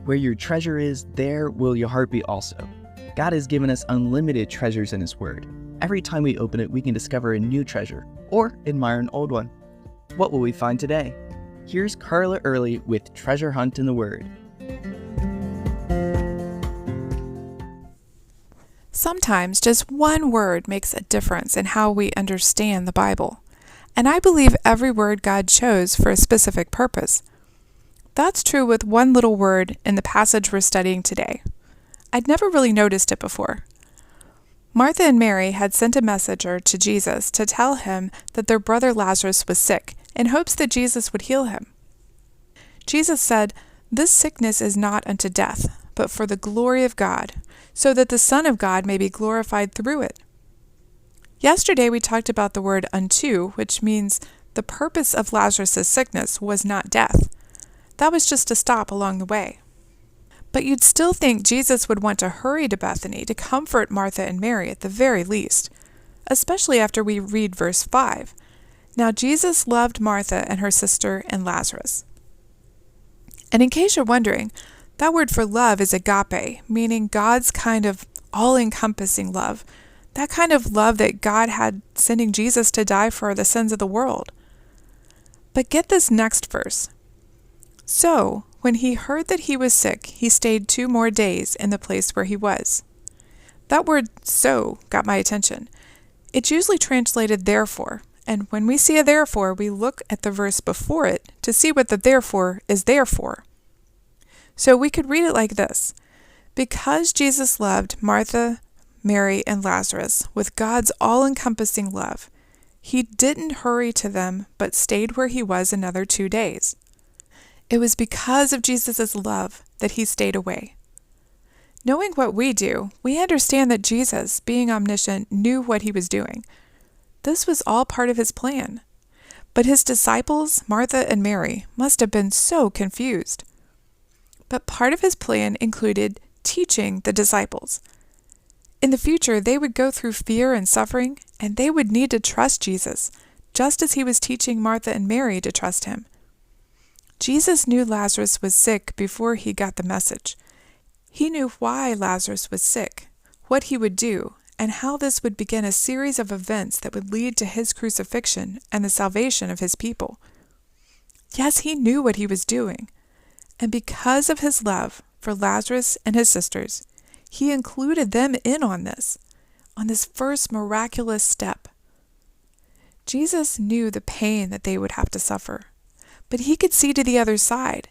Where your treasure is, there will your heart be also. God has given us unlimited treasures in His Word. Every time we open it, we can discover a new treasure or admire an old one. What will we find today? Here's Carla Early with Treasure Hunt in the Word. Sometimes just one word makes a difference in how we understand the Bible. And I believe every word God chose for a specific purpose. That's true with one little word in the passage we're studying today. I'd never really noticed it before. Martha and Mary had sent a messenger to Jesus to tell him that their brother Lazarus was sick in hopes that Jesus would heal him. Jesus said, "This sickness is not unto death, but for the glory of God, so that the Son of God may be glorified through it." Yesterday we talked about the word unto, which means the purpose of Lazarus' sickness was not death. That was just a stop along the way. But you'd still think Jesus would want to hurry to Bethany to comfort Martha and Mary at the very least, especially after we read verse 5. Now Jesus loved Martha and her sister and Lazarus. And in case you're wondering, that word for love is agape, meaning God's kind of all-encompassing love, that kind of love that God had sending Jesus to die for the sins of the world. But get this next verse. So, when he heard that he was sick, he stayed 2 more days in the place where he was. That word so got my attention. It's usually translated therefore, and when we see a therefore, we look at the verse before it to see what the therefore is there for. So we could read it like this: because Jesus loved Martha, Mary, and Lazarus with God's all-encompassing love, he didn't hurry to them, but stayed where he was another 2 days. It was because of Jesus' love that he stayed away. Knowing what we do, we understand that Jesus, being omniscient, knew what he was doing. This was all part of his plan. But his disciples, Martha and Mary, must have been so confused. But part of his plan included teaching the disciples. In the future, they would go through fear and suffering, and they would need to trust Jesus, just as he was teaching Martha and Mary to trust him. Jesus knew Lazarus was sick before he got the message. He knew why Lazarus was sick, what he would do, and how this would begin a series of events that would lead to his crucifixion and the salvation of his people. Yes, he knew what he was doing, and because of his love for Lazarus and his sisters, he included them in on this first miraculous step. Jesus knew the pain that they would have to suffer. But he could see to the other side,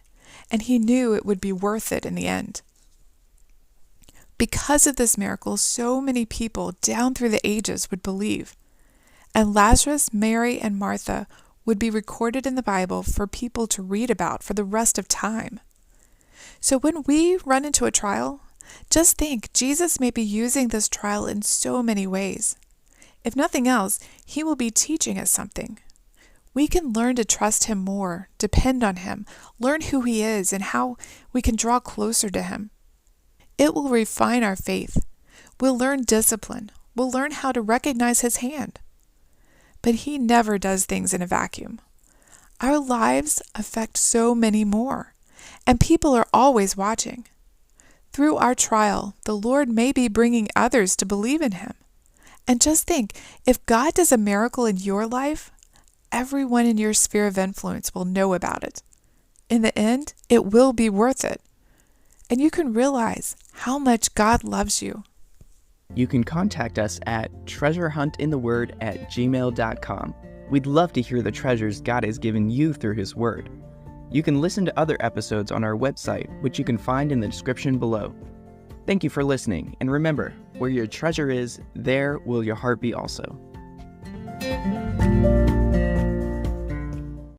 and he knew it would be worth it in the end. Because of this miracle, so many people down through the ages would believe, and Lazarus, Mary, and Martha would be recorded in the Bible for people to read about for the rest of time. So when we run into a trial, just think Jesus may be using this trial in so many ways. If nothing else, he will be teaching us something. We can learn to trust him more, depend on him, learn who he is, and how we can draw closer to him. It will refine our faith. We'll learn discipline. We'll learn how to recognize his hand. But he never does things in a vacuum. Our lives affect so many more, and people are always watching. Through our trial, the Lord may be bringing others to believe in him. And just think, if God does a miracle in your life, everyone in your sphere of influence will know about it. In the end, it will be worth it. And you can realize how much God loves you. You can contact us at treasurehuntintheword@gmail.com. We'd love to hear the treasures God has given you through his word. You can listen to other episodes on our website, which you can find in the description below. Thank you for listening, and remember, where your treasure is, there will your heart be also.